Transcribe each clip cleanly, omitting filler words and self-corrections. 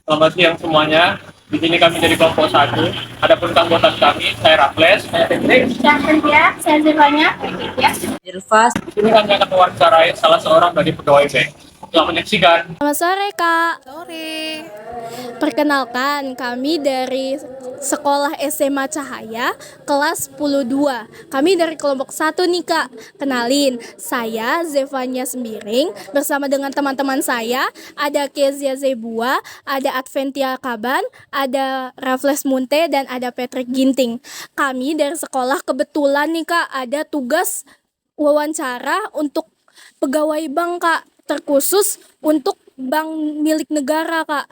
Selamat siang semuanya. Di sini kami dari kelompok satu. Adapun keanggotaan kami, saya Raffles, saya Hendrik. Saya Cynthia, saya Zevanya. Ya. Irfas. Di sini kami akan mewawancarai salah seorang dari pegawai bank. Selamat menyaksikan. Selamat sore, Kak. Sore. Perkenalkan, kami dari Sekolah SMA Cahaya, kelas 10-2. Kami dari kelompok 1 nih, Kak. Kenalin, saya Zevanya Sembiring, bersama dengan teman-teman saya, ada Kezia Zebua, ada Adventia Kaban, ada Raffles Munte, dan ada Patrick Ginting. Kami dari sekolah kebetulan nih, Kak, ada tugas wawancara untuk pegawai bank, Kak, terkhusus untuk bank milik negara, Kak.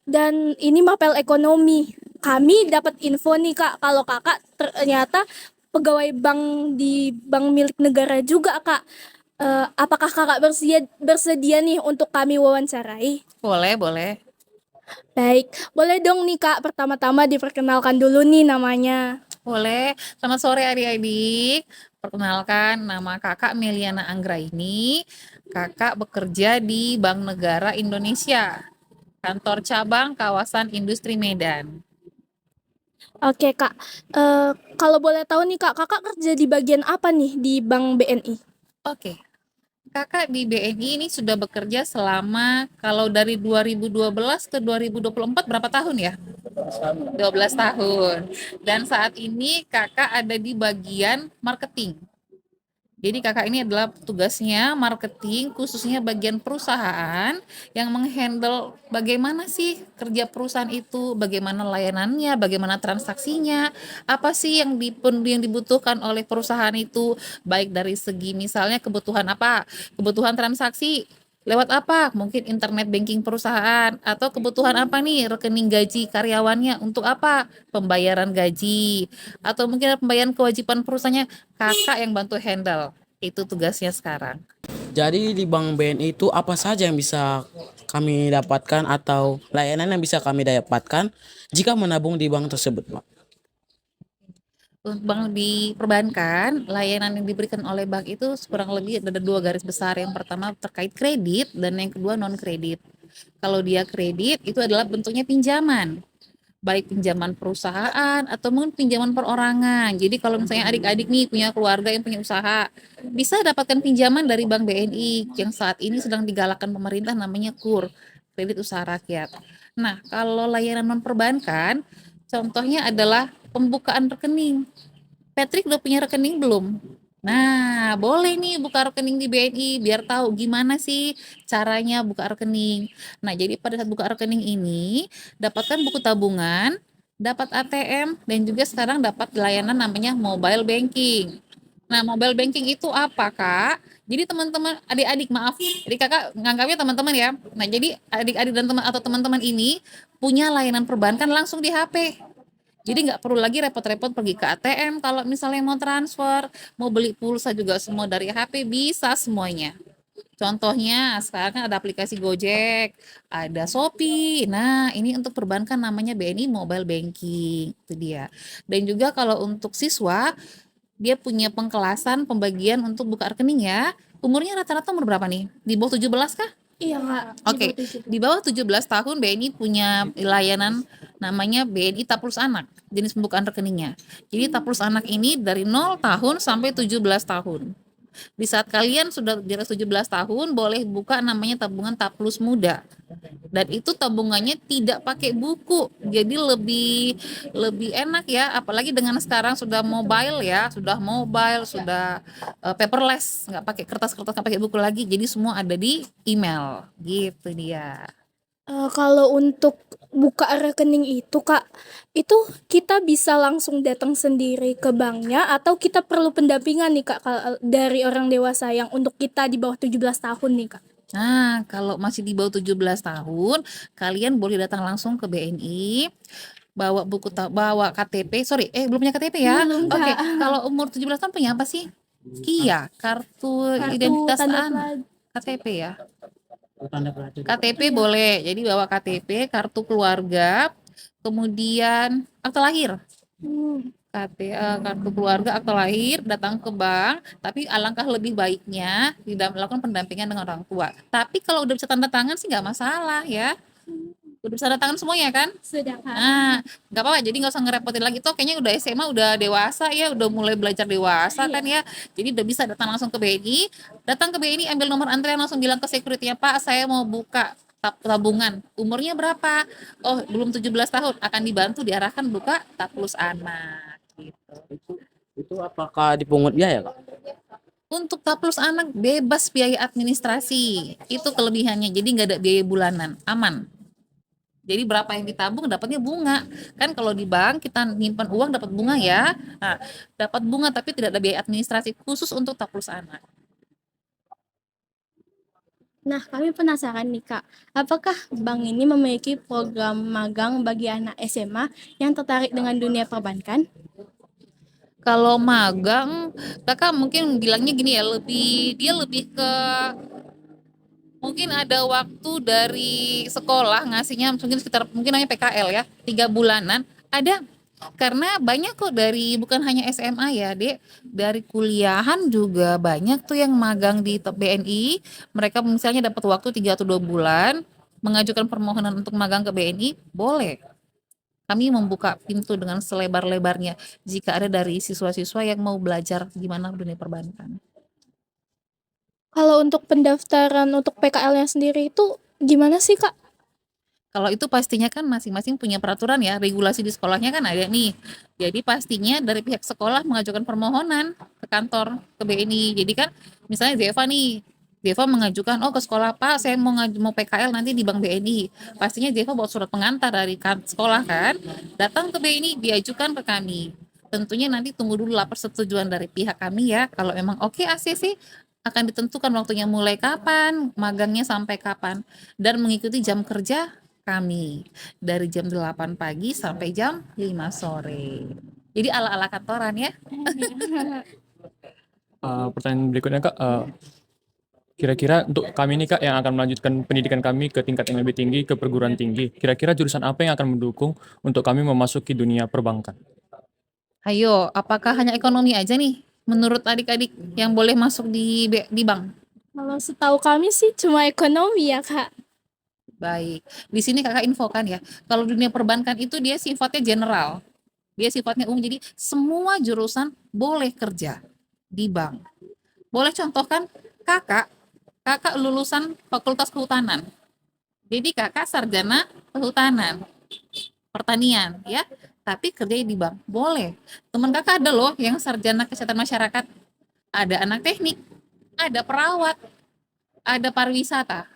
Dan ini mapel ekonomi. Kami dapat info nih, Kak, kalau Kakak ternyata pegawai bank di bank milik negara juga, Kak. Apakah Kakak bersedia nih untuk kami wawancarai? Boleh, boleh. Baik, boleh dong nih, Kak, pertama-tama diperkenalkan dulu nih namanya. Boleh. Selamat sore adik-adik. Perkenalkan, nama kakak Meliana Anggraini. Kakak bekerja di Bank Negara Indonesia, kantor cabang kawasan industri Medan. Oke, Kak. Kalau boleh tahu nih, Kak, Kakak kerja di bagian apa nih di Bank BNI? Oke. Kakak di BNI ini sudah bekerja selama, kalau dari 2012 ke 2024 berapa tahun ya? 12 tahun. Dan saat ini kakak ada di bagian marketing. Jadi kakak ini adalah tugasnya marketing, khususnya bagian perusahaan yang menghandle bagaimana sih kerja perusahaan itu, bagaimana layanannya, bagaimana transaksinya, apa sih yang dibutuhkan oleh perusahaan itu, baik dari segi misalnya kebutuhan apa, kebutuhan transaksi lewat apa, mungkin internet banking perusahaan, atau kebutuhan apa nih, rekening gaji karyawannya untuk apa, pembayaran gaji, atau mungkin pembayaran kewajiban perusahaannya. Kakak yang bantu handle, itu tugasnya sekarang. Jadi di Bank BNI itu apa saja yang bisa kami dapatkan atau layanan yang bisa kami dapatkan jika menabung di bank tersebut, Pak? Untuk bank di perbankan, layanan yang diberikan oleh bank itu kurang lebih ada dua garis besar. Yang pertama terkait kredit dan yang kedua non kredit. Kalau dia kredit itu adalah bentuknya pinjaman, baik pinjaman perusahaan atau mungkin pinjaman perorangan. Jadi kalau misalnya adik-adik nih punya keluarga yang punya usaha, bisa dapatkan pinjaman dari Bank BNI yang saat ini sedang digalakkan pemerintah, namanya KUR, Kredit Usaha Rakyat. Nah, kalau layanan non perbankan, contohnya adalah pembukaan rekening. Patrick udah punya rekening belum? Nah, boleh nih buka rekening di BNI biar tahu gimana sih caranya buka rekening. Nah, jadi pada saat buka rekening ini, dapatkan buku tabungan, dapat ATM, dan juga sekarang dapat layanan namanya mobile banking. Nah, mobile banking itu apa, Kak? Jadi teman-teman, adik-adik, maaf, jadi kakak nganggapnya teman-teman ya. Nah, jadi adik-adik dan teman atau teman-teman ini punya layanan perbankan langsung di HP. Jadi nggak perlu lagi repot-repot pergi ke ATM kalau misalnya mau transfer, mau beli pulsa juga semua dari HP bisa semuanya. Contohnya sekarang kan ada aplikasi Gojek, ada Shopee. Nah, ini untuk perbankan namanya BNI Mobile Banking. Itu dia. Dan juga kalau untuk siswa, dia punya pengkelasan pembagian untuk buka rekening ya. Umurnya rata-rata umur berapa nih? Di bawah 17 kah? Iya, Kak. Oke, di bawah 17 tahun BNI punya layanan namanya BNI Taplus Anak, jenis pembukaan rekeningnya. Jadi Taplus Anak ini dari 0 tahun sampai 17 tahun. Di saat kalian sudah di atas 17 tahun, boleh buka namanya tabungan Taplus Muda. Dan itu tabungannya tidak pakai buku. Jadi lebih lebih enak ya, apalagi dengan sekarang sudah mobile ya, sudah paperless, nggak pakai kertas-kertas, nggak pakai buku lagi. Jadi semua ada di email. Gitu dia. Kalau untuk buka rekening itu, Kak, itu kita bisa langsung datang sendiri ke banknya atau kita perlu pendampingan nih, Kak, dari orang dewasa yang untuk kita di bawah 17 tahun nih, Kak? Nah, kalau masih di bawah 17 tahun, kalian boleh datang langsung ke BNI, bawa bawa KTP, sorry, belum punya KTP ya? Belum, Oke, Kak. kalau umur 17 tahun punya apa sih? KIA, kartu Kartu identitas tanda anak. KTP ya. Tanda pelajar. KTP Iya. boleh, jadi bawa KTP, kartu keluarga, kemudian akte lahir. Kartu keluarga, akte lahir, datang ke bank, tapi alangkah lebih baiknya tidak melakukan pendampingan dengan orang tua. Tapi kalau udah bisa tanda tangan sih nggak masalah ya. Udah bisa tanda tangan semuanya kan? Sudah Kak. Nah, nggak apa-apa, jadi nggak usah ngerepotin lagi, toh kayaknya udah SMA udah dewasa ya, udah mulai belajar dewasa kan ya, jadi udah bisa datang langsung ke BNI, datang ke BNI ambil nomor antrian langsung bilang ke security-nya, Pak saya mau buka tabungan, umurnya berapa? Oh belum 17 tahun, akan dibantu diarahkan buka Taplus Anak gitu. Itu apakah dipungut biaya, Kak? Untuk Taplus Anak bebas biaya administrasi, itu kelebihannya, jadi nggak ada biaya bulanan, aman. Jadi berapa yang ditabung dapatnya bunga. Kan kalau di bank kita nyimpan uang dapat bunga ya. Nah, dapat bunga tapi tidak ada biaya administrasi khusus untuk Taplus Anak. Nah, kami penasaran nih Kak, apakah bank ini memiliki program magang bagi anak SMA yang tertarik dengan dunia perbankan? Kalau magang, kakak mungkin bilangnya gini ya, dia lebih ke mungkin ada waktu dari sekolah ngasihnya mungkin sekitar mungkin namanya PKL ya 3 bulanan ada, karena banyak kok dari bukan hanya SMA ya dek, dari kuliahan juga banyak tuh yang magang di BNI. Mereka misalnya dapat waktu 3 atau 2 bulan mengajukan permohonan untuk magang ke BNI, boleh, kami membuka pintu dengan selebar-lebarnya jika ada dari siswa-siswa yang mau belajar gimana dunia perbankan. Kalau untuk pendaftaran untuk PKL-nya sendiri itu gimana sih Kak? Kalau itu pastinya kan masing-masing punya peraturan ya, regulasi di sekolahnya kan ada nih. Jadi pastinya dari pihak sekolah mengajukan permohonan ke kantor, ke BNI. Jadi kan misalnya Zeva nih, Zeva mengajukan, oh ke sekolah Pak, saya mau PKL nanti di Bank BNI. Pastinya Zeva bawa surat pengantar dari sekolah kan, datang ke BNI, diajukan ke kami. Tentunya nanti tunggu dulu lah persetujuan dari pihak kami ya. Kalau emang oke ACC, akan ditentukan waktunya mulai kapan, magangnya sampai kapan, dan mengikuti jam kerja kami dari jam 8 pagi sampai jam 5 sore. Jadi ala-ala kantoran ya. Pertanyaan berikutnya Kak, kira-kira untuk kami nih Kak yang akan melanjutkan pendidikan kami ke tingkat yang lebih tinggi, ke perguruan tinggi, kira-kira jurusan apa yang akan mendukung untuk kami memasuki dunia perbankan? Ayo, apakah hanya ekonomi aja nih menurut adik-adik yang boleh masuk di bank? Kalau setahu kami sih cuma ekonomi ya Kak. Baik, di sini kakak infokan ya, kalau dunia perbankan itu dia sifatnya general, dia sifatnya umum, jadi semua jurusan boleh kerja di bank. Boleh contohkan kakak, kakak lulusan Fakultas Kehutanan, jadi kakak sarjana kehutanan, pertanian ya, tapi kerja di bank, boleh. Teman kakak ada loh yang sarjana kesehatan masyarakat, ada anak teknik, ada perawat, ada pariwisata,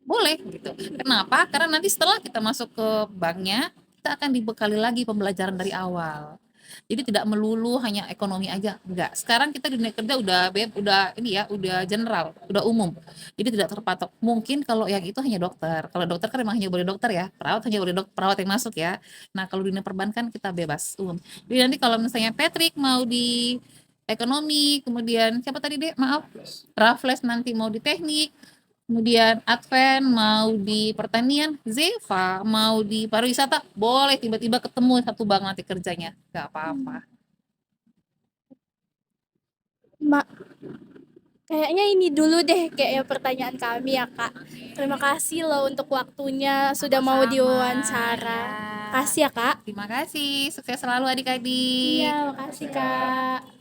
boleh gitu. Kenapa? Karena nanti setelah kita masuk ke banknya, kita akan dibekali lagi pembelajaran dari awal. Jadi tidak melulu hanya ekonomi aja, enggak. Sekarang kita di dunia kerja udah ini ya, udah general, udah umum. Jadi tidak terpatok. Mungkin kalau yang itu hanya dokter. Kalau dokter kan memang hanya boleh dokter ya, perawat hanya boleh perawat yang masuk ya. Nah, kalau dunia perbankan kita bebas umum. Jadi nanti kalau misalnya Patrick mau di ekonomi, kemudian siapa tadi deh? Maaf, Raffles nanti mau di teknik, kemudian Advent mau di pertanian, Zeva mau di pariwisata, boleh tiba-tiba ketemu satu bank nanti kerjanya, nggak apa-apa. Ma- Kayaknya ini dulu deh kayaknya pertanyaan kami ya Kak. Terima kasih loh untuk waktunya sudah mau Sama-sama, diwawancara. ya. Kasih ya Kak. Terima kasih, sukses selalu adik-adik. Iya, makasih Kak.